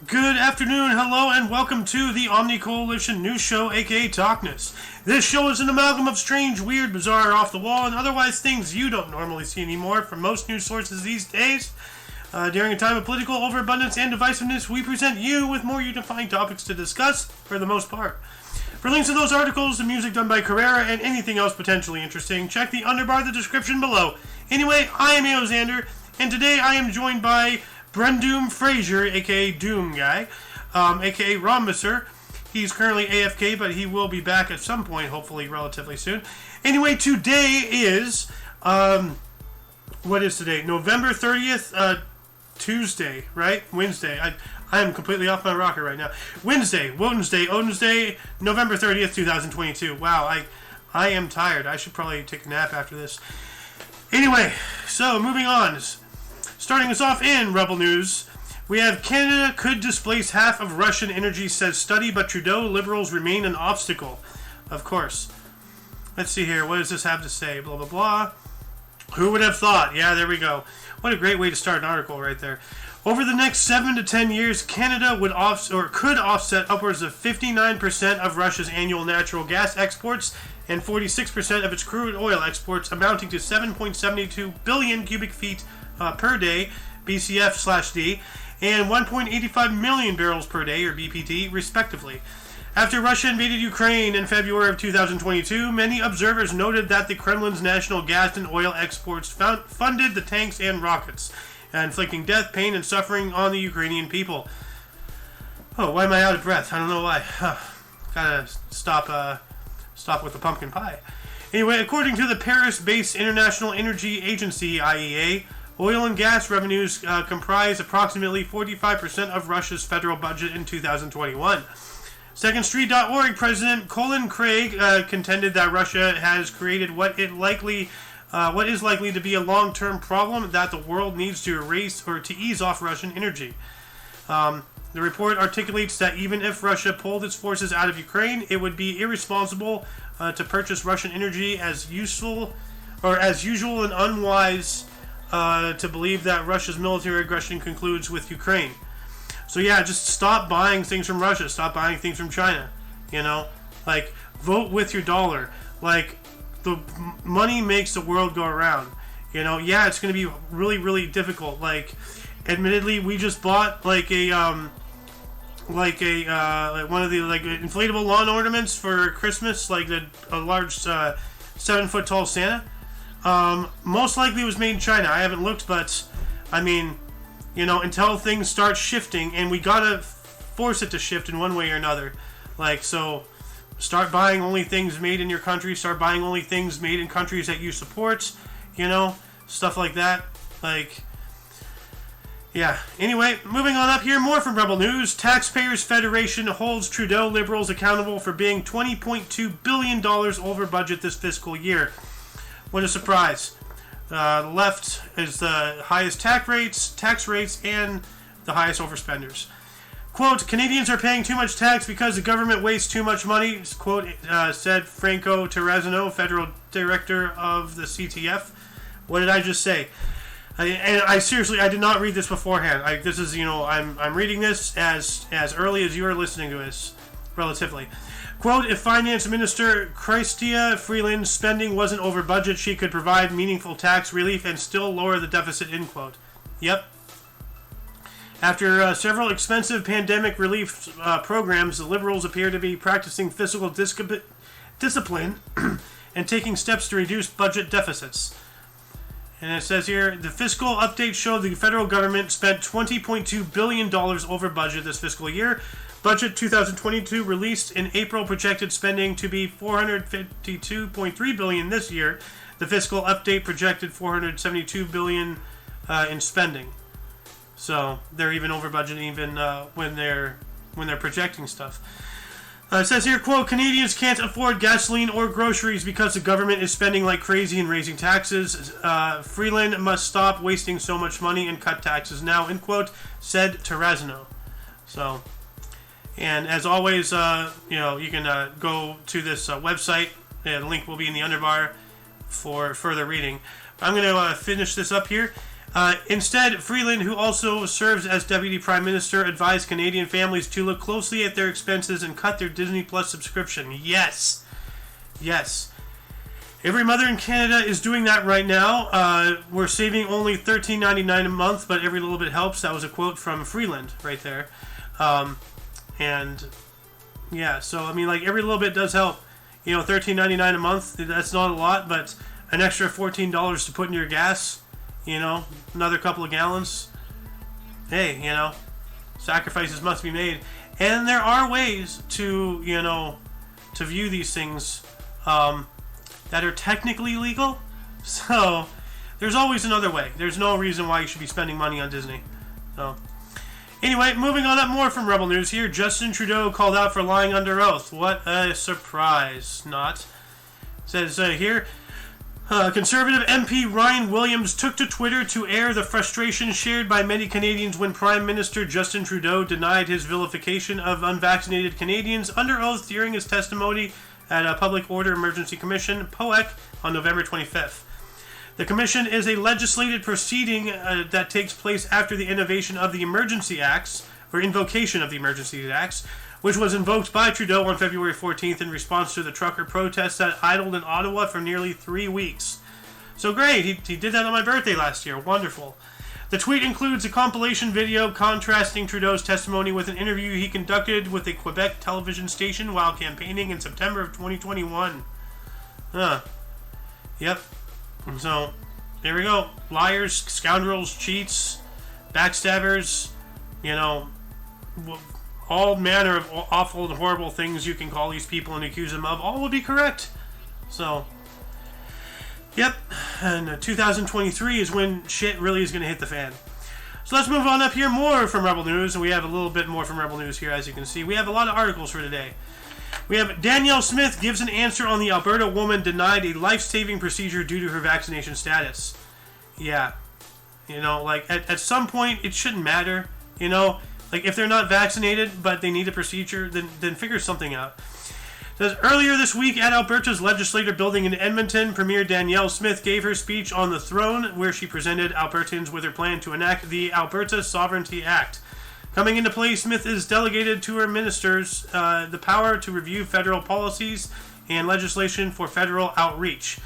Good afternoon, hello, and welcome to the Omni Coalition News Show, aka TOCNS. This show is an amalgam of strange, weird, bizarre, off-the-wall, and otherwise things you don't normally see anymore from most news sources these days. During a time of political overabundance and divisiveness, we present you with more unifying topics to discuss, for the most part. For links to those articles, the music done by Carrera, and anything else potentially interesting, check the underbar of the description below. Anyway, I am Xander, and today I am joined by Brendoom Fraser, aka Doom Guy, aka Rhombusser. He's currently AFK, but he will be back at some point, hopefully relatively soon. Anyway, today is, what is today? November 30th, Tuesday, right? Wednesday. I am completely off my rocker right now. Wednesday, November 30th, 2022. Wow, I am tired. I should probably take a nap after this. Anyway, so moving on. Starting us off in Rebel News, we have Canada could displace half of Russian energy, says study, but Trudeau Liberals remain an obstacle. Of course. Let's see here. What does this have to say? Blah, blah, blah. Who would have thought? Yeah, there we go. What a great way to start an article right there. Over the next 7 to 10 years, Canada could offset upwards of 59% of Russia's annual natural gas exports and 46% of its crude oil exports, amounting to 7.72 billion cubic feet per day, BCF/D, and 1.85 million barrels per day, or BPD, respectively. After Russia invaded Ukraine in February of 2022, many observers noted that the Kremlin's national gas and oil exports funded the tanks and rockets, inflicting death, pain, and suffering on the Ukrainian people. Oh, why am I out of breath? I don't know why. Gotta stop with the pumpkin pie. Anyway, according to the Paris-based International Energy Agency, IEA, oil and gas revenues comprise approximately 45% of Russia's federal budget in 2021. SecondStreet.org President Colin Craig contended that Russia has created what is likely to be a long-term problem that the world needs to erase or to ease off Russian energy. The report articulates that even if Russia pulled its forces out of Ukraine, it would be irresponsible to purchase Russian energy as usual and unwise to believe that Russia's military aggression concludes with Ukraine. So yeah, just stop buying things from Russia. Stop buying things from China. You know, like, vote with your dollar. Like, the money makes the world go around. You know, yeah, it's going to be really, really difficult. Like, admittedly, we just bought like one of the inflatable lawn ornaments for Christmas, like a large 7-foot tall Santa. Most likely it was made in China. I haven't looked, but I mean, you know, until things start shifting, and we gotta force it to shift in one way or another. Like, so start buying only things made in your country. Start buying only things made in countries that you support. You know, stuff like that. Like, yeah. Anyway, moving on up here, more from Rebel News. Taxpayers Federation holds Trudeau Liberals accountable for being $20.2 billion over budget this fiscal year. What a surprise. The left is the highest tax rates, and the highest overspenders. Quote, Canadians are paying too much tax because the government wastes too much money, quote, said Franco Terrazino, federal director of the CTF. What did I just say? I seriously, I did not read this beforehand. I'm reading this as early as you are listening to this, relatively. Quote, if Finance Minister Chrystia Freeland's spending wasn't over budget, she could provide meaningful tax relief and still lower the deficit, end quote. Yep. After several expensive pandemic relief programs, the Liberals appear to be practicing fiscal discipline and taking steps to reduce budget deficits. And it says here, the fiscal update showed the federal government spent $20.2 billion over budget this fiscal year. Budget 2022 released in April projected spending to be $452.3 billion this year. The fiscal update projected $472 billion in spending. So they're even over budget even when they're projecting stuff. It says here, quote, Canadians can't afford gasoline or groceries because the government is spending like crazy and raising taxes. Freeland must stop wasting so much money and cut taxes now, end quote, said Terrazino. So, and as always, you can go to this website. The link will be in the underbar for further reading. I'm going to finish this up here. Instead, Freeland, who also serves as Deputy Prime Minister, advised Canadian families to look closely at their expenses and cut their Disney Plus subscription. Yes. Yes. Every mother in Canada is doing that right now. We're saving only $13.99 a month, but every little bit helps. That was a quote from Freeland right there. And yeah, so I mean, like, every little bit does help. You know, $13.99 a month, that's not a lot, but an extra $14 to put in your gas, you know, another couple of gallons. Hey, you know, sacrifices must be made. And there are ways to, you know, to view these things that are technically legal. So there's always another way. There's no reason why you should be spending money on Disney. So anyway, moving on up more from Rebel News here. Justin Trudeau called out for lying under oath. What a surprise. Not. Says here, Conservative MP Ryan Williams took to Twitter to air the frustration shared by many Canadians when Prime Minister Justin Trudeau denied his vilification of unvaccinated Canadians under oath during his testimony at a Public Order Emergency Commission, POEC, on November 25th. The commission is a legislative proceeding that takes place after the invocation of the Emergency Acts, which was invoked by Trudeau on February 14th in response to the trucker protests that idled in Ottawa for nearly 3 weeks. So great, he did that on my birthday last year. Wonderful. The tweet includes a compilation video contrasting Trudeau's testimony with an interview he conducted with a Quebec television station while campaigning in September of 2021. Yep. So, there we go. Liars, scoundrels, cheats, backstabbers, you know, all manner of awful and horrible things you can call these people and accuse them of, all would be correct. So, yep, and 2023 is when shit really is going to hit the fan. So let's move on up here more from Rebel News, and we have a little bit more from Rebel News here, as you can see. We have a lot of articles for today. We have Danielle Smith gives an answer on the Alberta woman denied a life-saving procedure due to her vaccination status. Yeah, you know, like, at some point, it shouldn't matter, you know. Like, if they're not vaccinated, but they need a procedure, then figure something out. It says, earlier this week at Alberta's legislature building in Edmonton, Premier Danielle Smith gave her speech on the throne, where she presented Albertans with her plan to enact the Alberta Sovereignty Act. Coming into play, Smith is delegated to her ministers the power to review federal policies and legislation for federal outreach.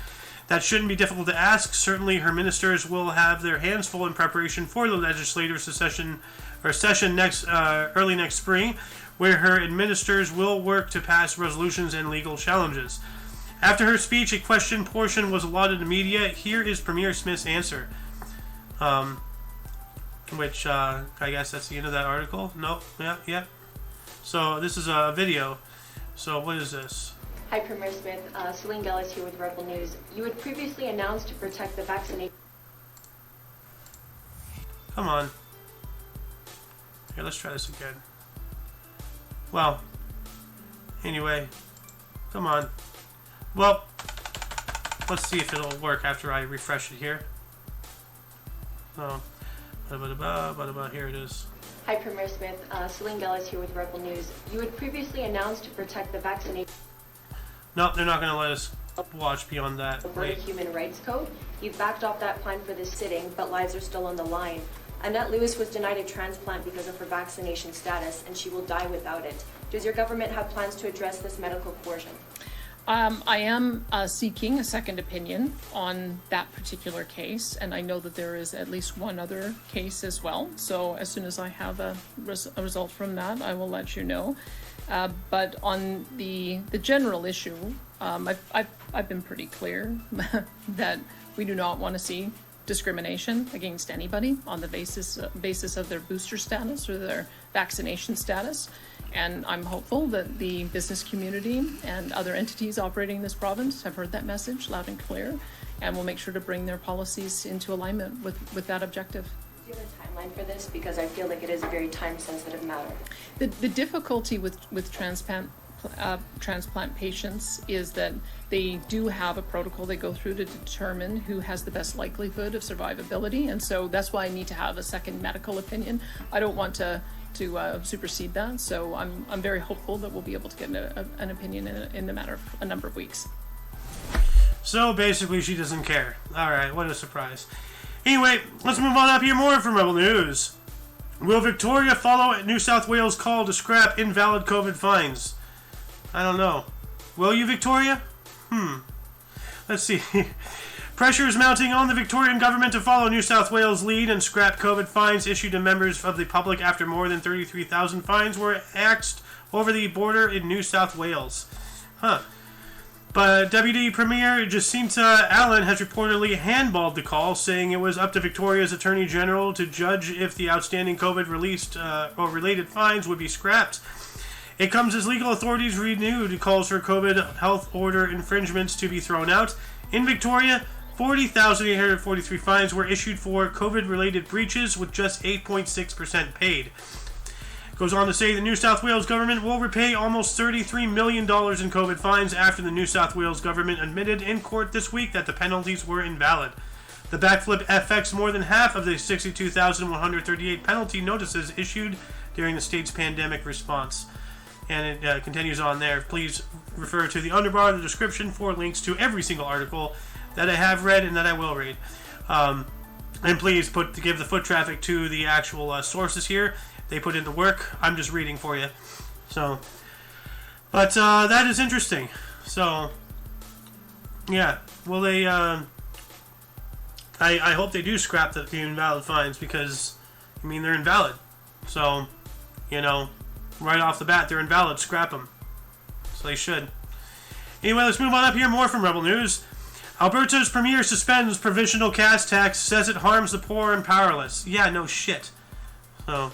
That shouldn't be difficult to ask. Certainly, her ministers will have their hands full in preparation for the legislative session early next spring, where her administrators will work to pass resolutions and legal challenges. After her speech, a question portion was allotted to media. Here is Premier Smith's answer. Which, I guess that's the end of that article. Nope. Yeah. So, this is a video. So, what is this? Hi, Premier Smith. Celine Gellis here with Rebel News. You had previously announced to protect the vaccination. Come on. Here, let's try this again. Well, anyway, come on. Well, let's see if it'll work after I refresh it here. Oh, here it is. Hi, Premier Smith. Celine Gellis here with Rebel News. You had previously announced to protect the vaccination. No, they're not going to let us watch beyond that. Alberta Human Rights Code. You've backed off that plan for this sitting, but lives are still on the line. Annette Lewis was denied a transplant because of her vaccination status, and she will die without it. Does your government have plans to address this medical coercion? I am seeking a second opinion on that particular case, and I know that there is at least one other case as well. So as soon as I have a result from that, I will let you know. But on the general issue, I've been pretty clear that we do not want to see discrimination against anybody on the basis of their booster status or their vaccination status. And I'm hopeful that the business community and other entities operating in this province have heard that message loud and clear, and will make sure to bring their policies into alignment with that objective. Do you have a timeline for this? Because I feel like it is a very time-sensitive matter. The difficulty with transplant patients is that they do have a protocol they go through to determine who has the best likelihood of survivability, and so that's why I need to have a second medical opinion. I don't want to supersede that, so I'm very hopeful that we'll be able to get an opinion in the matter of a number of weeks. So basically, she doesn't care. All right, what a surprise. Anyway, let's move on up here. More from Rebel News. Will Victoria follow New South Wales' call to scrap invalid COVID fines? I don't know. Will you, Victoria? Let's see. Pressure is mounting on the Victorian government to follow New South Wales' lead and scrap COVID fines issued to members of the public after more than 33,000 fines were axed over the border in New South Wales. But Deputy Premier Jacinta Allen has reportedly handballed the call, saying it was up to Victoria's Attorney General to judge if the outstanding COVID released or related fines would be scrapped. It comes as legal authorities renewed calls for COVID health order infringements to be thrown out. In Victoria, 40,843 fines were issued for COVID-related breaches, with just 8.6% paid. It goes on to say the New South Wales government will repay almost $33 million in COVID fines after the New South Wales government admitted in court this week that the penalties were invalid. The backflip affects more than half of the 62,138 penalty notices issued during the state's pandemic response. And it continues on there. Please refer to the underbar of the description for links to every single article that I have read and that I will read. And please give the foot traffic to the actual sources here. They put in the work. I'm just reading for you. So, but that is interesting. So, yeah. Will they? I hope they do scrap the invalid fines because, I mean, they're invalid. So, right off the bat, they're invalid. Scrap them. So they should. Anyway, let's move on up here. More from Rebel News. Alberta's premier suspends provisional gas tax, says it harms the poor and powerless. Yeah, no shit. So,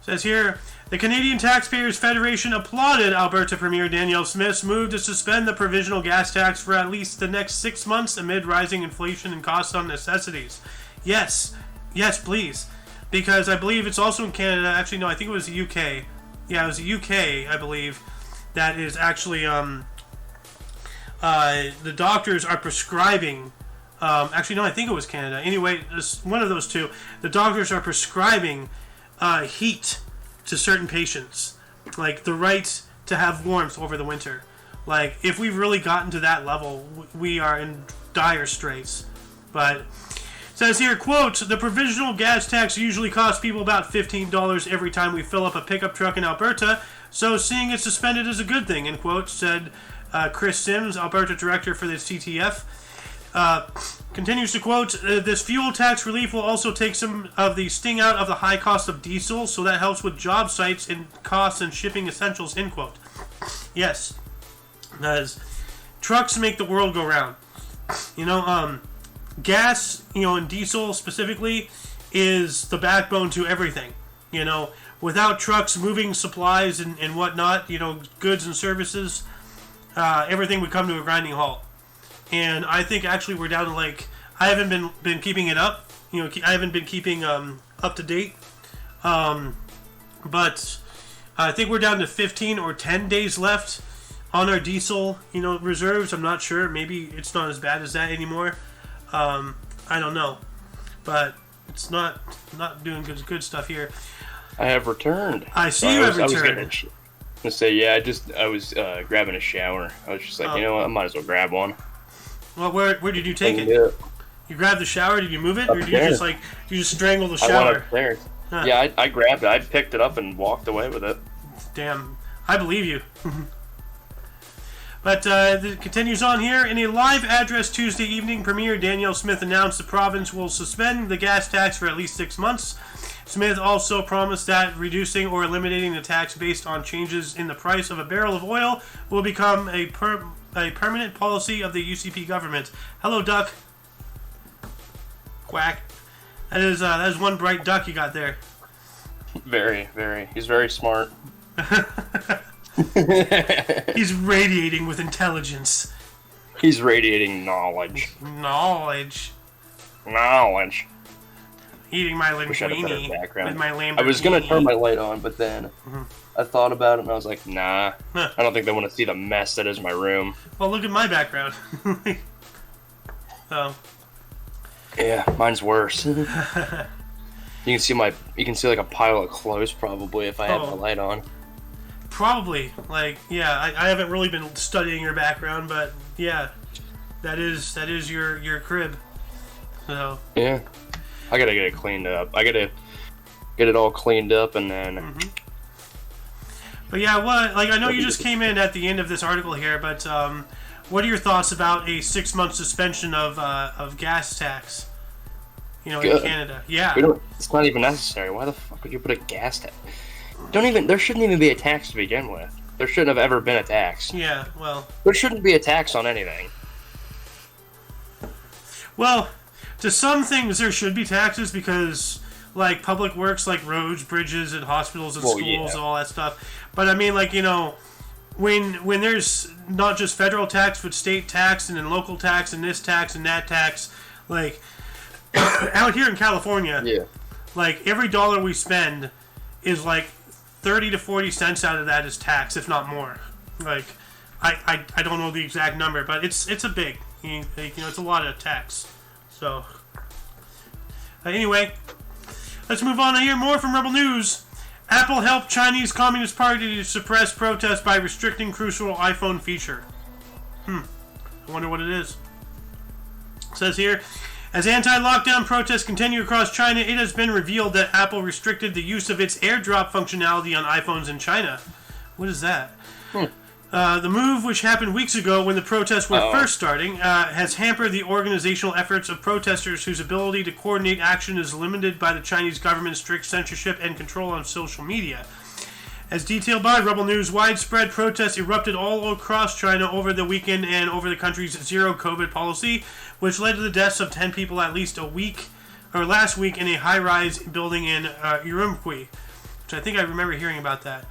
says here, the Canadian Taxpayers Federation applauded Alberta Premier Danielle Smith's move to suspend the provisional gas tax for at least the next 6 months amid rising inflation and costs on necessities. Yes, please. Because I believe it's also in Canada. Actually, no, I think it was the UK. Yeah, it was the UK, I believe, that is actually, the doctors are prescribing, actually, no, I think it was Canada. Anyway, it's one of those two. The doctors are prescribing heat to certain patients. Like, the right to have warmth over the winter. Like, if we've really gotten to that level, we are in dire straits. But it says here, quote, the provisional gas tax usually costs people about $15 every time we fill up a pickup truck in Alberta, so seeing it suspended is a good thing, end quote, said Chris Sims, Alberta director for the CTF. Continues to quote, this fuel tax relief will also take some of the sting out of the high cost of diesel, so that helps with job sites and costs and shipping essentials, end quote. Yes, as trucks make the world go round. Gas, and diesel specifically is the backbone to everything. Without trucks moving supplies and whatnot, goods and services, everything would come to a grinding halt. And I think actually we're down to I haven't been keeping it up. I haven't been keeping up to date. But I think we're down to 15 or 10 days left on our diesel, reserves. I'm not sure. Maybe it's not as bad as that anymore. I don't know. But it's not doing good stuff here. I have returned. I see you have returned. I was gonna say, I was grabbing a shower. I was just like, you know what, I might as well grab one. Well, where did you take it? You grabbed the shower, did you move it? Or did you just strangle the shower? I went upstairs. Huh. Yeah, I grabbed it. I picked it up and walked away with it. Damn. I believe you. But it continues on here. In a live address Tuesday evening, Premier Danielle Smith announced the province will suspend the gas tax for at least 6 months. Smith also promised that reducing or eliminating the tax based on changes in the price of a barrel of oil will become a permanent policy of the UCP government. Hello, duck. Quack. That is one bright duck you got there. Very, very. He's very smart. He's radiating with intelligence. He's radiating knowledge. Knowledge. Eating my linguine with my Lamborghini. I was going to turn my light on, but then I thought about it and I was like, nah. I don't think they want to see the mess that is my room. Well, look at my background. So. Yeah, mine's worse. You can see like a pile of clothes probably if I had my light on. Probably. I haven't really been studying your background, but yeah, that is your crib. So yeah, I gotta get it cleaned up. I gotta get it all cleaned up and then. Mm-hmm. But yeah, I know you just came in at the end of this article here, but what are your thoughts about a 6-month suspension of gas tax? In Canada. Yeah. It's not even necessary. Why the fuck would you put a gas tax? There shouldn't even be a tax to begin with. There shouldn't have ever been a tax. Yeah, well. There shouldn't be a tax on anything. Well, to some things there should be taxes because, like, public works, like roads, bridges, and hospitals and schools and all that stuff. But I mean, when there's not just federal tax, but state tax and then local tax and this tax and that tax, like, out here in California, every dollar we spend is 30 to 40 cents out of that is tax, if not more. I don't know the exact number, but it's a big, it's a lot of tax. So, anyway, let's move on to hear more from Rebel News. Apple helped Chinese Communist Party to suppress protests by restricting crucial iPhone feature. I wonder what it is. It says here, as anti-lockdown protests continue across China, it has been revealed that Apple restricted the use of its AirDrop functionality on iPhones in China. What is that? The move, which happened weeks ago when the protests were first starting, has hampered the organizational efforts of protesters whose ability to coordinate action is limited by the Chinese government's strict censorship and control on social media. As detailed by Rebel News, widespread protests erupted all across China over the weekend and over the country's zero-COVID policy, which led to the deaths of 10 people at least last week in a high-rise building in Urumqi, which I think I remember hearing about that.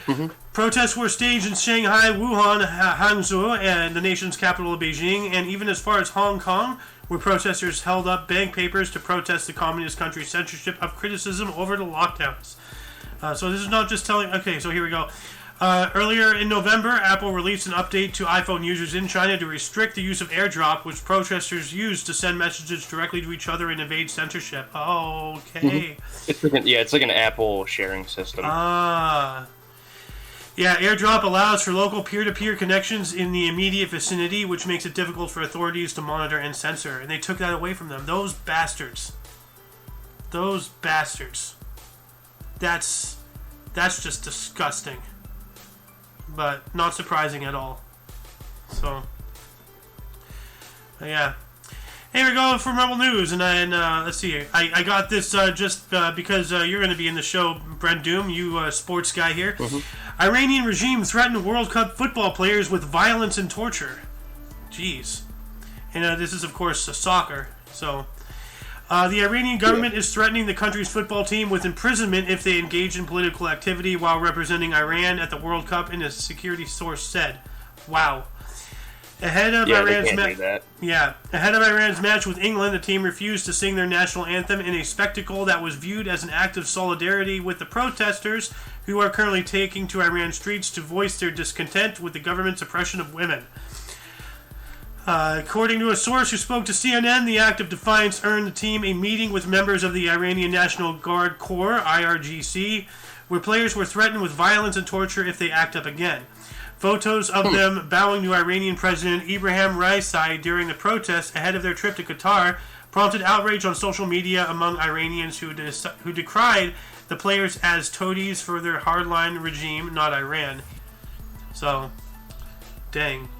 Mm-hmm. Protests were staged in Shanghai, Wuhan, Hangzhou, and the nation's capital of Beijing, and even as far as Hong Kong, where protesters held up bank papers to protest the communist country's censorship of criticism over the lockdowns. So this is not just telling... Okay, so here we go. Earlier in November, Apple released an update to iPhone users in China to restrict the use of AirDrop, which protesters use to send messages directly to each other and evade censorship. Oh, okay. Mm-hmm. It's like an Apple sharing system. Yeah, AirDrop allows for local peer-to-peer connections in the immediate vicinity, which makes it difficult for authorities to monitor and censor. And they took that away from them. Those bastards. That's just disgusting. But not surprising at all. So, yeah. Here we go from Rebel News, and let's see. I got this just because you're going to be in the show, Brent Doom, you sports guy here. Mm-hmm. Iranian regime threatened World Cup football players with violence and torture. Jeez. And this is, of course, soccer. So, the Iranian government is threatening the country's football team with imprisonment if they engage in political activity while representing Iran at the World Cup, and a security source said. Wow. Ahead of Iran's match with England, the team refused to sing their national anthem in a spectacle that was viewed as an act of solidarity with the protesters who are currently taking to Iran streets to voice their discontent with the government's oppression of women. According to a source who spoke to CNN, the act of defiance earned the team a meeting with members of the Iranian National Guard Corps, IRGC, where players were threatened with violence and torture if they act up again. Photos of them bowing to Iranian President Ibrahim Raisi during the protests ahead of their trip to Qatar prompted outrage on social media among Iranians who decried the players as toadies for their hardline regime, not Iran. So, dang.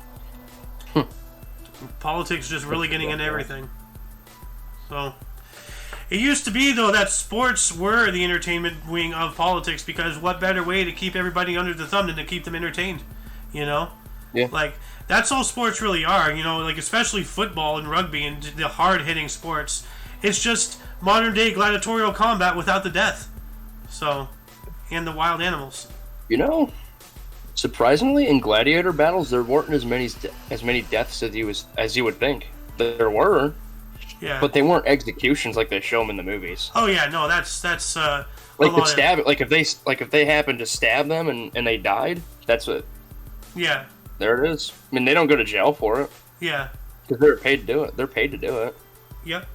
Politics just really getting into everything. So, it used to be, though, that sports were the entertainment wing of politics, because what better way to keep everybody under the thumb than to keep them entertained? You know? Yeah. That's all sports really are, especially football and rugby and the hard-hitting sports. It's just modern-day gladiatorial combat without the death. So, and the wild animals. Surprisingly, in gladiator battles, there weren't as many deaths as you would think. There were. Yeah. But they weren't executions like they show them in the movies. Oh yeah, no, that's if they happened to stab them and they died, that's it. Yeah. There it is. I mean, they don't go to jail for it. Yeah. Because they're paid to do it. They're paid to do it. Yep.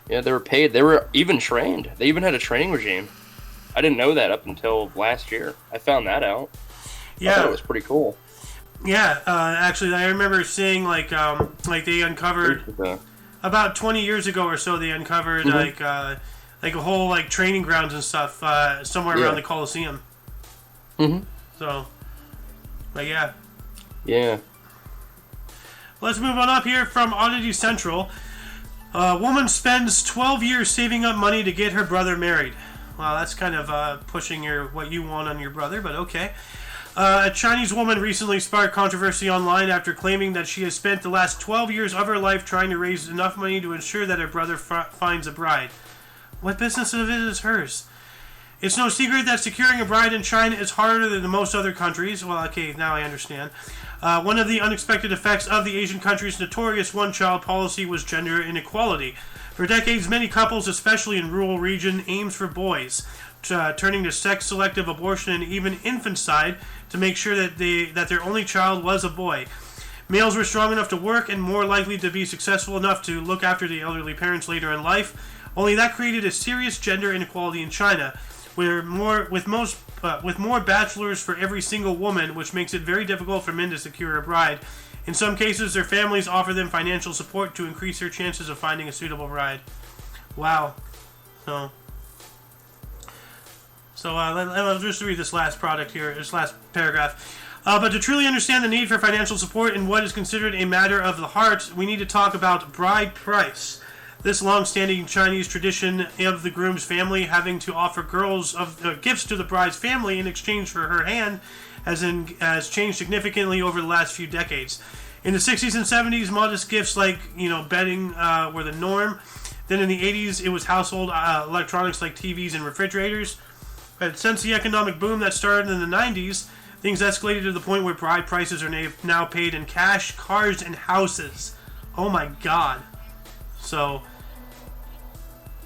Yeah, they were paid. They were even trained. They even had a training regime. I didn't know that up until last year. I found that out. Yeah. I thought it was pretty cool. Yeah, actually, I remember seeing, they uncovered... about 20 years ago or so, they uncovered like a whole like training grounds and stuff somewhere around the Coliseum. So, but yeah. Yeah. Let's move on up here from Oddity Central. A woman spends 12 years saving up money to get her brother married. Wow, that's kind of pushing what you want on your brother, but okay. A Chinese woman recently sparked controversy online after claiming that she has spent the last 12 years of her life trying to raise enough money to ensure that her brother finds a bride. What business of it is hers? It's no secret that securing a bride in China is harder than in most other countries. Well, okay, now I understand. One of the unexpected effects of the Asian country's notorious one-child policy was gender inequality. For decades, many couples, especially in rural regions, aimed for boys, turning to sex-selective abortion and even infanticide to make sure that their only child was a boy. Males were strong enough to work and more likely to be successful enough to look after the elderly parents later in life. Only that created a serious gender inequality in China, with more bachelors for every single woman, which makes it very difficult for men to secure a bride. In some cases, their families offer them financial support to increase their chances of finding a suitable bride. Wow. So let's just read this last paragraph. But to truly understand the need for financial support in what is considered a matter of the heart, we need to talk about bride price. This long-standing Chinese tradition of the groom's family having to offer gifts to the bride's family in exchange for her hand has changed significantly over the last few decades. In the 60s and 70s, modest gifts like bedding were the norm. Then in the 80s, it was household electronics like TVs and refrigerators. But since the economic boom that started in the 90s, things escalated to the point where bride prices are now paid in cash, cars, and houses. Oh my God. So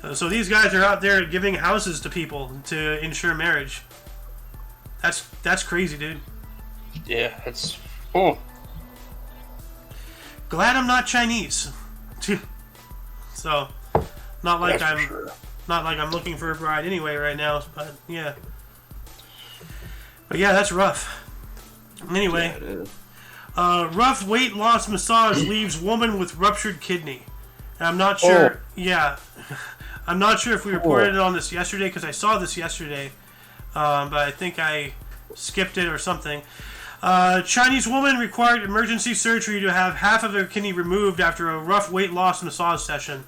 these guys are out there giving houses to people to ensure marriage. That's crazy, dude. Yeah, it's oh. Glad I'm not Chinese. So, not like I'm looking for a bride anyway right now. But yeah, that's rough. Anyway, rough weight loss massage leaves woman with ruptured kidney. I'm not sure. Yeah, I'm not sure if we reported it on this yesterday because I saw this yesterday, but I think I skipped it or something. Chinese woman required emergency surgery to have half of her kidney removed after a rough weight loss massage session.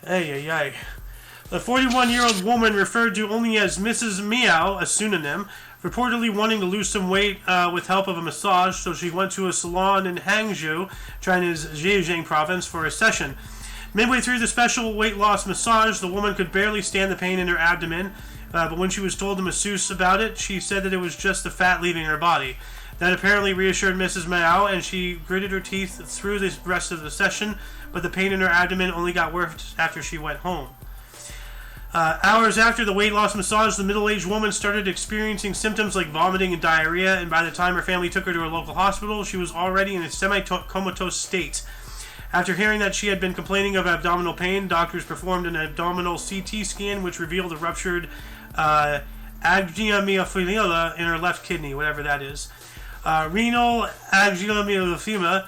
Ay. The 41-year-old woman, referred to only as Mrs. Meow, a pseudonym, reportedly wanting to lose some weight with help of a massage, so she went to a salon in Hangzhou, China's Zhejiang province, for a session. Midway through the special weight loss massage, the woman could barely stand the pain in her abdomen, but when she was told the masseuse about it, she said that it was just the fat leaving her body. That apparently reassured Mrs. Mao, and she gritted her teeth through the rest of the session, but the pain in her abdomen only got worse after she went home. Hours after the weight loss massage, the middle-aged woman started experiencing symptoms like vomiting and diarrhea, and by the time her family took her to a local hospital, she was already in a semi-comatose state. After hearing that she had been complaining of abdominal pain, doctors performed an abdominal CT scan, which revealed a ruptured agiomyophila in her left kidney, whatever that is. Renal agiomyophila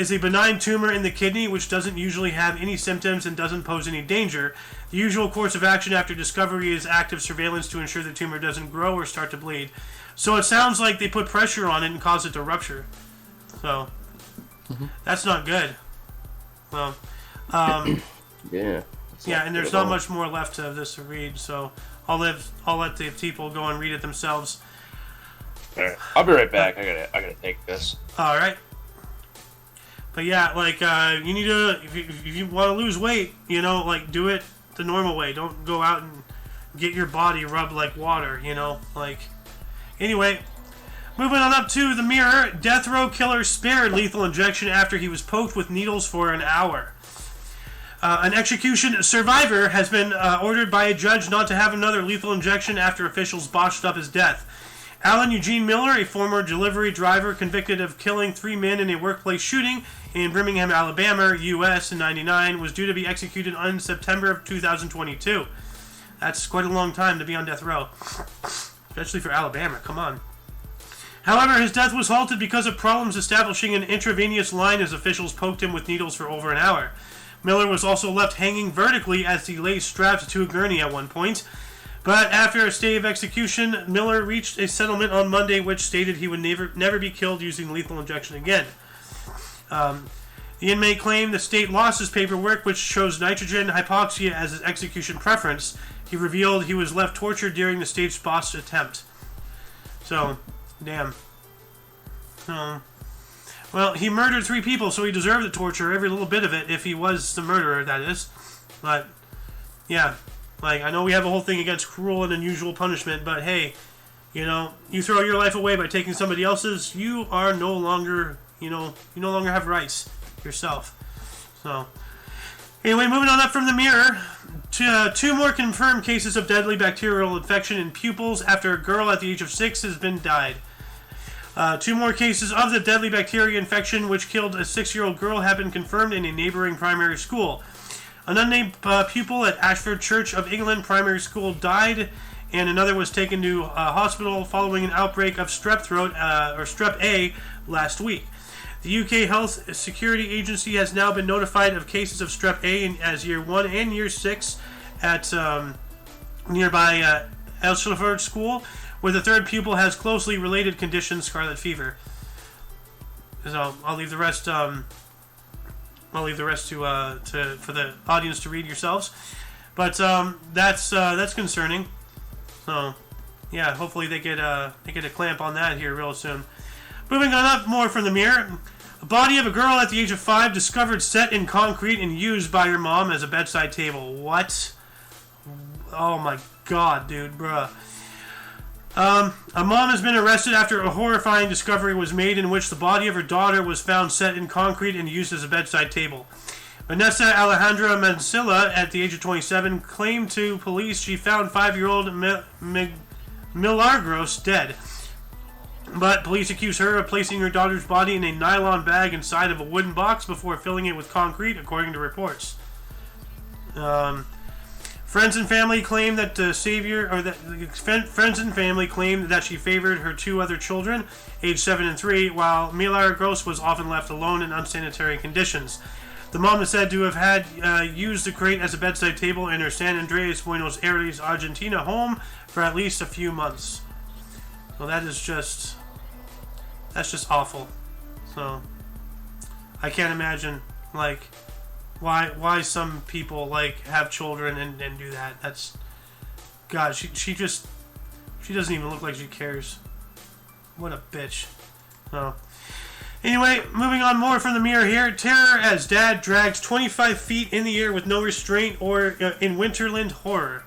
is a benign tumor in the kidney which doesn't usually have any symptoms and doesn't pose any danger. The usual course of action after discovery is active surveillance to ensure the tumor doesn't grow or start to bleed. So it sounds like they put pressure on it and caused it to rupture. So, that's not good. Well, yeah. Yeah, and there's not much more left of this to read, so I'll let the people go and read it themselves. All right. I'll be right back. I gotta take this. All right. But yeah, like you need to if you want to lose weight, do it the normal way. Don't go out and get your body rubbed like water. Anyway, moving on up to the Mirror. Death row killer spared lethal injection after he was poked with needles for an hour. An execution survivor has been ordered by a judge not to have another lethal injection after officials botched up his death. Alan Eugene Miller, a former delivery driver convicted of killing 3 men in a workplace shooting in Birmingham, Alabama, U.S. in '99, was due to be executed in September of 2022. That's quite a long time to be on death row, especially for Alabama. Come on. However, his death was halted because of problems establishing an intravenous line as officials poked him with needles for over an hour. Miller was also left hanging vertically as he lay strapped to a gurney at one point. But after a stay of execution, Miller reached a settlement on Monday which stated he would never be killed using lethal injection again. The inmate claimed the state lost his paperwork, which chose nitrogen hypoxia as his execution preference. He revealed he was left tortured during the state's botched attempt. So, damn. Well, he murdered 3 people, so he deserved the torture, every little bit of it, if he was the murderer, that is. But, yeah. Like, I know we have a whole thing against cruel and unusual punishment, but hey, you know, you throw your life away by taking somebody else's, you are no longer, you no longer have rights yourself. So, anyway, moving on up from the mirror, to 2 more confirmed cases of deadly bacterial infection in pupils after a girl at the age of 6 has been died. 2 more cases of the deadly bacteria infection which killed a 6-year-old girl have been confirmed in a neighboring primary school. An unnamed pupil at Ashford Church of England Primary School died, and another was taken to hospital following an outbreak of strep throat, or strep A, last week. The UK Health Security Agency has now been notified of cases of strep A as Year 1 and Year 6 at nearby Ashford School, where the 3rd pupil has closely related condition, scarlet fever. So I'll leave the rest. I'll leave the rest to for the audience to read yourselves. But that's concerning. So yeah, hopefully they get a clamp on that here real soon. Moving on up more from the mirror. A body of a girl at the age of 5 discovered set in concrete and used by her mom as a bedside table. What? Oh my god, dude, bruh. A mom has been arrested after a horrifying discovery was made in which the body of her daughter was found set in concrete and used as a bedside table. Vanessa Alejandra Mancilla, at the age of 27, claimed to police she found 5-year-old Milagros dead. But police accuse her of placing her daughter's body in a nylon bag inside of a wooden box before filling it with concrete, according to reports. Friends and family claim that friends and family claim that she favored her 2 other children, aged 7 and 3, while Milagros was often left alone in unsanitary conditions. The mom is said to have had used the crate as a bedside table in her San Andreas, Buenos Aires, Argentina home for at least a few months. Well, that's just awful. So I can't imagine, like, why some people, like, have children and do that. That's, God, she doesn't even look like she cares. What a bitch. So anyway, moving on more from the mirror here. Terror as dad dragged 25 feet in the air with no restraint or in Winterland horror.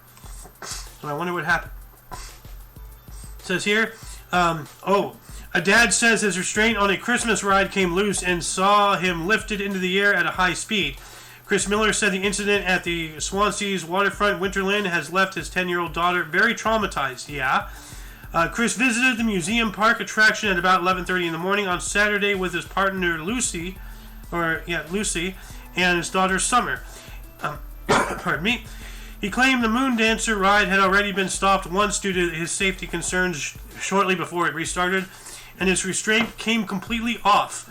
So I wonder what happened. It says here, a dad says his restraint on a Christmas ride came loose and saw him lifted into the air at a high speed. Chris Miller said the incident at the Swansea's waterfront Winterland has left his 10-year-old daughter very traumatized. Yeah. Chris visited the museum park attraction at about 11:30 in the morning on Saturday with his partner Lucy, and his daughter Summer. Pardon me. He claimed the Moon Dancer ride had already been stopped once due to his safety concerns shortly before it restarted, and his restraint came completely off.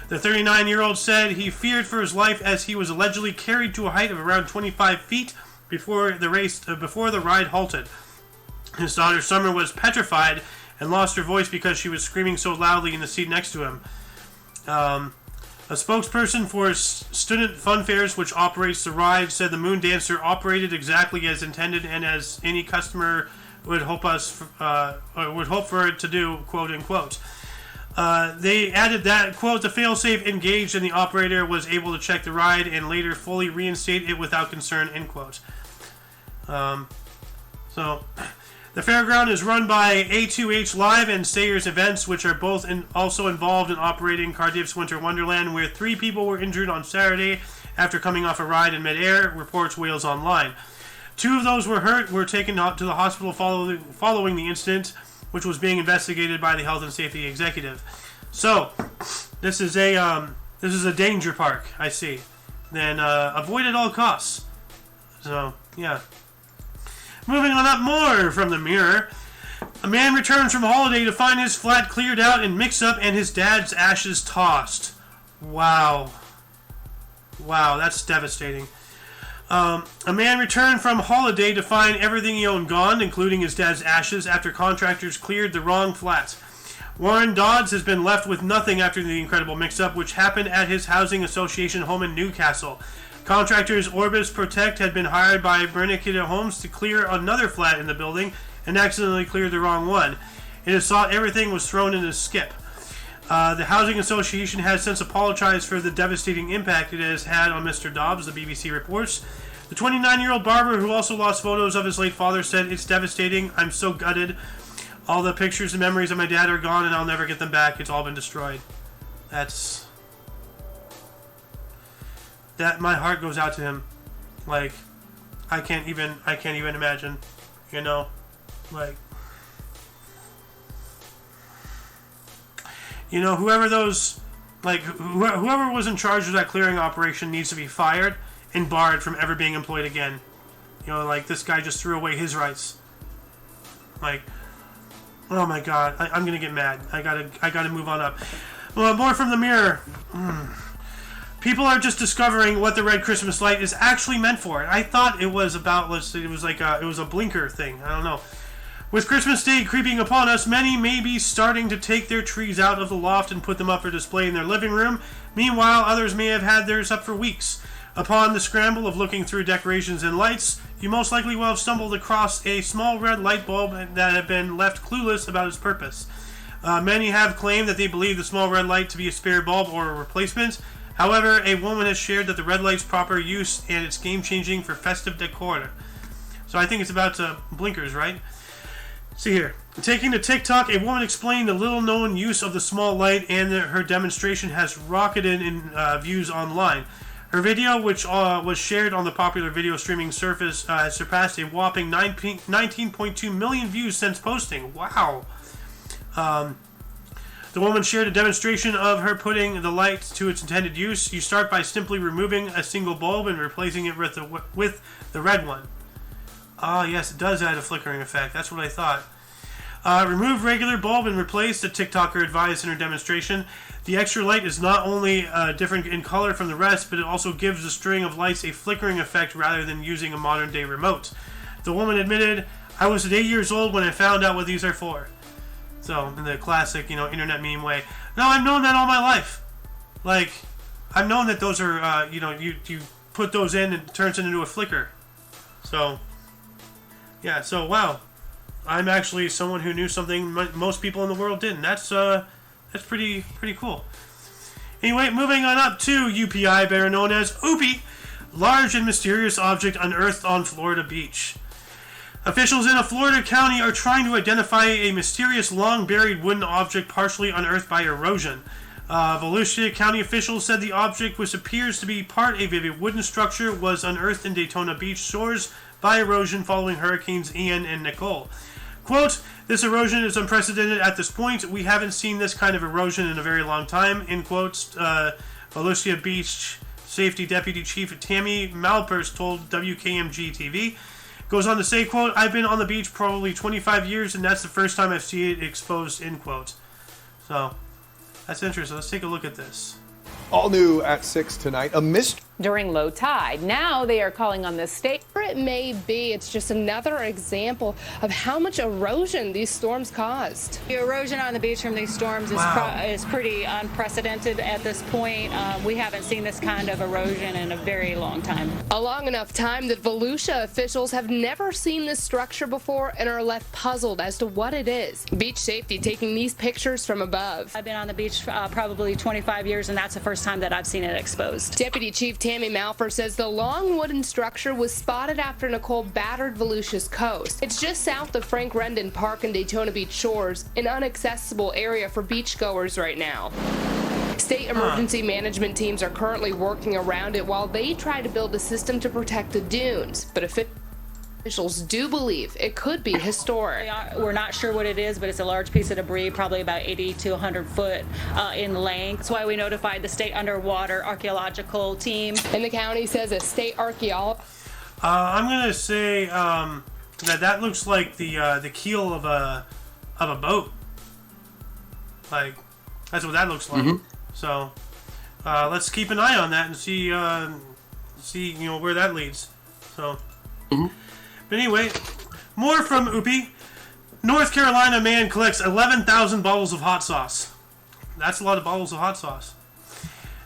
The 39-year-old said he feared for his life as he was allegedly carried to a height of around 25 feet before the ride halted. His daughter Summer was petrified and lost her voice because she was screaming so loudly in the seat next to him. A spokesperson for Student Fun Fairs, which operates the ride, said the Moon Dancer operated exactly as intended and as any customer would hope for it to do, quote unquote. They added that, quote, the failsafe engaged and the operator was able to check the ride and later fully reinstate it without concern, end quote. So, the fairground is run by A2H Live and Sayers Events, which are both also involved in operating Cardiff's Winter Wonderland, where 3 people were injured on Saturday after coming off a ride in midair, reports Wales Online. 2 of those were hurt were taken to the hospital following the incident, which was being investigated by the health and safety executive. So, this is a danger park, I see. Then avoid at all costs. So, yeah. Moving on up more from the mirror. A man returns from a holiday to find his flat cleared out in mix-up and his dad's ashes tossed. Wow. Wow, that's devastating. A man returned from holiday to find everything he owned gone, including his dad's ashes, after contractors cleared the wrong flats. Warren Dodds has been left with nothing after the incredible mix-up, which happened at his housing association home in Newcastle. Contractors Orbis Protect had been hired by Bernicata Homes to clear another flat in the building and accidentally cleared the wrong one. It is thought everything was thrown in a skip. The Housing Association has since apologized for the devastating impact it has had on Mr. Dobbs, the BBC reports. The 29-year-old barber, who also lost photos of his late father, said, "It's devastating. I'm so gutted. All the pictures and memories of my dad are gone, and I'll never get them back. It's all been destroyed." My heart goes out to him. Like, I can't even imagine, you know, like, you know, whoever was in charge of that clearing operation needs to be fired and barred from ever being employed again. You know, like, this guy just threw away his rights. Like, oh my God, I'm gonna get mad. I gotta move on up. Well, more from the Mirror. People are just discovering what the red Christmas light is actually meant for. I thought it was about, it was a blinker thing. I don't know. With Christmas Day creeping upon us, many may be starting to take their trees out of the loft and put them up for display in their living room. Meanwhile, others may have had theirs up for weeks. Upon the scramble of looking through decorations and lights, you most likely will have stumbled across a small red light bulb that had been left clueless about its purpose. Many have claimed that they believe the small red light to be a spare bulb or a replacement. However, a woman has shared that the red light's proper use and it's game-changing for festive decor. So I think it's about blinkers, right? See here. Taking to TikTok, a woman explained the little-known use of the small light, and her demonstration has rocketed in views online. Her video, which was shared on the popular video streaming service, has surpassed a whopping 19.2 million views since posting. Wow. The woman shared a demonstration of her putting the light to its intended use. You start by simply removing a single bulb and replacing it with the red one. Ah, yes, it does add a flickering effect. That's what I thought. Remove regular bulb and replace, the TikToker advised in her demonstration. The extra light is not only different in color from the rest, but it also gives the string of lights a flickering effect rather than using a modern-day remote. The woman admitted, "I was 8 years old when I found out what these are for." So, in the classic, internet meme way. No, I've known that all my life. Like, I've known that those are, you put those in and it turns it into a flicker. So, yeah, so, wow. I'm actually someone who knew something most people in the world didn't. That's pretty cool. Anyway, moving on up to UPI, better known as OOPI, large and mysterious object unearthed on Florida beach. Officials in a Florida county are trying to identify a mysterious long-buried wooden object partially unearthed by erosion. Volusia County officials said the object, which appears to be part of a wooden structure, was unearthed in Daytona Beach shores by erosion following Hurricanes Ian and Nicole. Quote, "This erosion is unprecedented at this point. We haven't seen this kind of erosion in a very long time," end quote. Volusia Beach Safety Deputy Chief Tammy Malpers told WKMG TV. Goes on to say, quote, "I've been on the beach probably 25 years, and that's the first time I've seen it exposed," end quote. So, that's interesting. Let's take a look at this. All new at 6 tonight, a mystery. During low tide. Now they are calling on the state. It may be. It's just another example of how much erosion these storms caused. The erosion on the beach from these storms is pretty unprecedented at this point. We haven't seen this kind of erosion in a very long time. A long enough time that Volusia officials have never seen this structure before and are left puzzled as to what it is. Beach Safety taking these pictures from above. I've been on the beach probably 25 years, and that's the first time that I've seen it exposed. Deputy Chief Tammy Malfer says the long wooden structure was spotted after Nicole battered Volusia's coast. It's just south of Frank Rendon Park and Daytona Beach shores, an inaccessible area for beachgoers right now. State emergency management teams are currently working around it while they try to build a system to protect the dunes, but officials do believe it could be historic. We're not sure what it is, but it's a large piece of debris, probably about 80 to 100 foot in length. That's why we notified the state underwater archaeological team. And the county says a state archaeologist. I'm gonna say that looks like the keel of a boat. Like, that's what that looks like. Mm-hmm. So, let's keep an eye on that and see where that leads. So, But anyway, more from Upi. North Carolina man collects 11,000 bottles of hot sauce. That's a lot of bottles of hot sauce.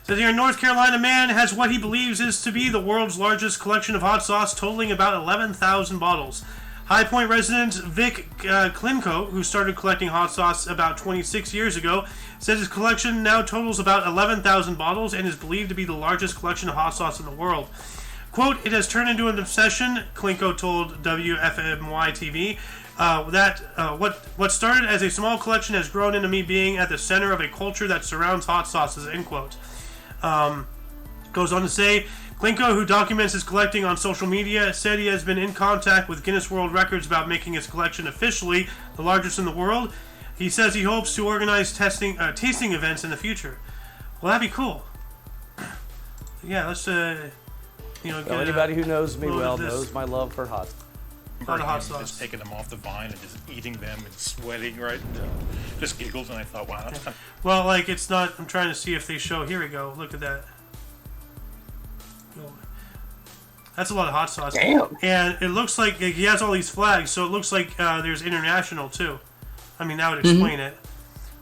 Says here, North Carolina man has what he believes is to be the world's largest collection of hot sauce, totaling about 11,000 bottles. High Point resident Vic Klinko, who started collecting hot sauce about 26 years ago, says his collection now totals about 11,000 bottles and is believed to be the largest collection of hot sauce in the world. Quote, "It has turned into an obsession," Klinko told WFMY TV. What started as a small collection has grown into me being at the center of a culture that surrounds hot sauces, end quote. Goes on to say, Klinko, who documents his collecting on social media, said he has been in contact with Guinness World Records about making his collection officially the largest in the world. He says he hopes to organize tasting events in the future. Well, that'd be cool. Yeah, let's anybody who knows me well knows my love for hot. Hot sauce. Just taking them off the vine and just eating them and sweating, right? Just giggles, and I thought, wow, that's kind of... Well, like, it's not... I'm trying to see if they show... Here we go. Look at that. That's a lot of hot sauce. Damn. And it looks like he has all these flags, so it looks like there's international, too. I mean, that would explain it.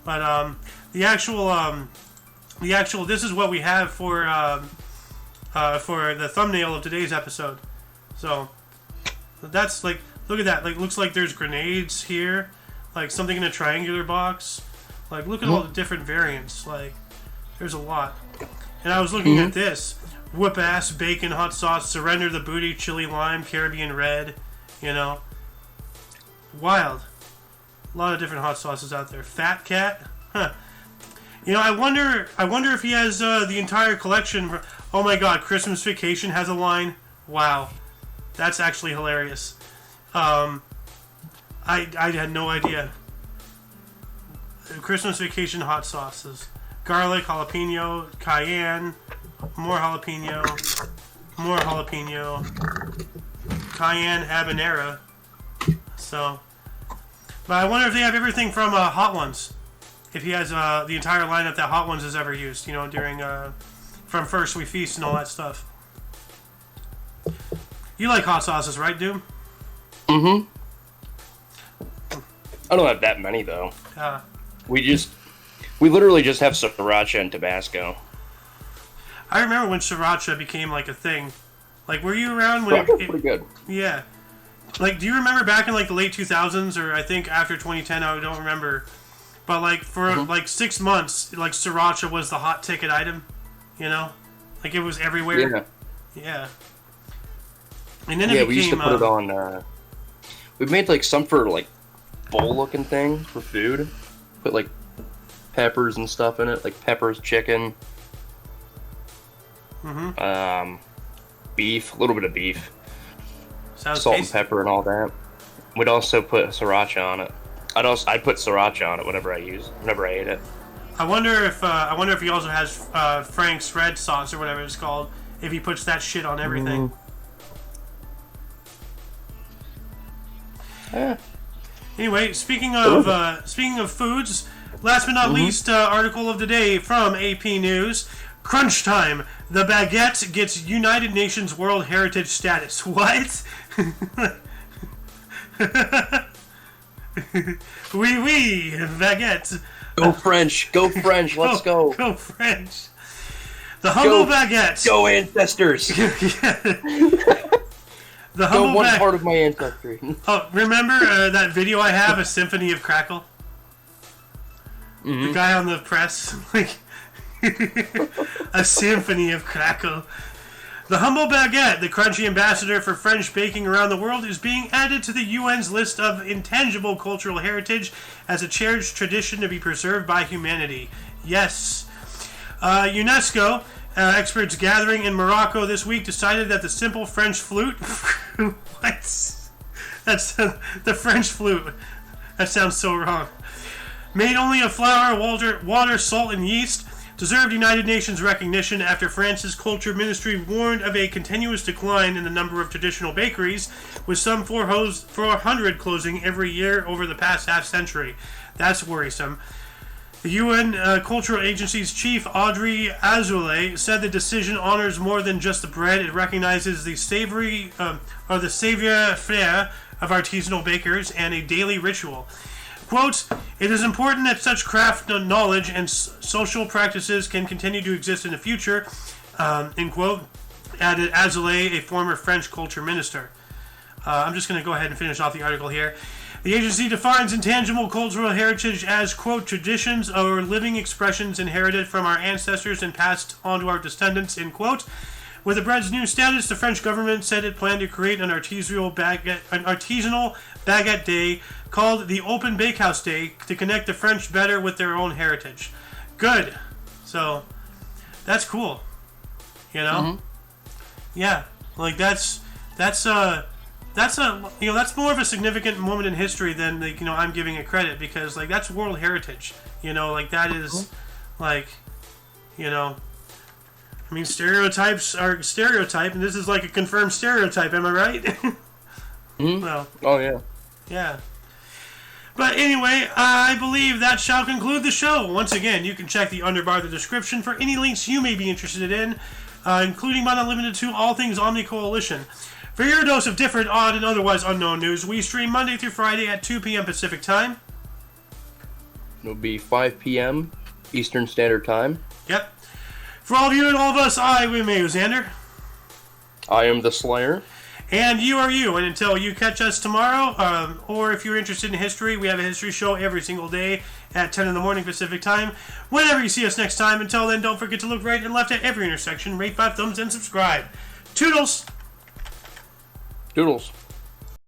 But the actual... This is what we have for the thumbnail of today's episode. So... That's like, look at that. Like, looks like there's grenades here, like something in a triangular box. Like, look at all the different variants. Like, there's a lot. And I was looking at this: whoop ass, bacon, hot sauce, surrender the booty, chili lime, Caribbean red. You know, wild. A lot of different hot sauces out there. Fat Cat. Huh. You know, I wonder if he has the entire collection. Oh my God, Christmas Vacation has a line. Wow. That's actually hilarious. I had no idea. Christmas Vacation hot sauces. Garlic, jalapeno, cayenne, more jalapeno, cayenne, habanero. So, but I wonder if they have everything from Hot Ones. If he has the entire lineup that Hot Ones has ever used, you know, during From First We Feast and all that stuff. You like hot sauces, right, Doom? I don't have that many, though. We literally just have sriracha and Tabasco. I remember when sriracha became, like, a thing. Like, were you around when pretty good. Yeah. Like, do you remember back in, like, the late 2000s, or I think after 2010, I don't remember. But, like, for, like, 6 months, like, sriracha was the hot ticket item, you know? Like, it was everywhere. Yeah. And then we used to put it on. We made like some for like bowl-looking thing for food. Put like peppers and stuff in it, like peppers, chicken, beef, a little bit of beef, Sounds salt tasty. and pepper and all that. We'd also put sriracha on it. I'd put sriracha on it whenever I ate it. I wonder if he also has Frank's red sauce or whatever it's called. If he puts that shit on everything. Anyway, speaking of foods, last but not least, article of the day from AP News: Crunch time. The baguette gets United Nations World Heritage status. What? Oui, baguette. Go French! Go French! Let's go! Go French! The Humble Baguette. Go ancestors! The Humble one part of my ancestry. Oh, remember that video I have, A Symphony of Crackle? The guy on the press, like, A Symphony of Crackle. The Humble Baguette, the crunchy ambassador for French baking around the world, is being added to the UN's list of intangible cultural heritage as a cherished tradition to be preserved by humanity. Yes. UNESCO, experts gathering in Morocco this week, decided that the simple French flute... What? That's the French flute. That sounds so wrong. Made only of flour, water, salt, and yeast, deserved United Nations recognition after France's Culture Ministry warned of a continuous decline in the number of traditional bakeries, with some 400 closing every year over the past half-century. That's worrisome. The UN Cultural Agency's chief, Audrey Azoulay, said the decision honors more than just the bread. It recognizes the savory, or the savoir-faire of artisanal bakers and a daily ritual. Quote, "It is important that such craft knowledge and social practices can continue to exist in the future," end quote, added Azoulay, a former French culture minister. I'm just going to go ahead and finish off the article here. The agency defines intangible cultural heritage as, quote, "traditions or living expressions inherited from our ancestors and passed on to our descendants," end quote. With the bread's new status, the French government said it planned to create an artisanal baguette day called the Open Bakehouse Day to connect the French better with their own heritage. Good. So, that's cool. You know? Mm-hmm. Yeah. Like, that's more of a significant moment in history than, like, I'm giving it credit, because, like, that's world heritage. Like, that is, like, I mean, stereotypes are stereotype, and this is like a confirmed stereotype, am I right? Mm-hmm. Well, oh, yeah. Yeah. But anyway, I believe that shall conclude the show. Once again, you can check the underbar of the description for any links you may be interested in, including but not limited to all things Omni Coalition. For your dose of different, odd, and otherwise unknown news, we stream Monday through Friday at 2 p.m. Pacific Time. It'll be 5 p.m. Eastern Standard Time. Yep. For all of you and all of us, I am Xander. I am the Slayer. And you are you. And until you catch us tomorrow, or if you're interested in history, we have a history show every single day at 10 in the morning Pacific Time. Whenever you see us next time, until then, don't forget to look right and left at every intersection, rate 5 thumbs, and subscribe. Toodles! Doodles.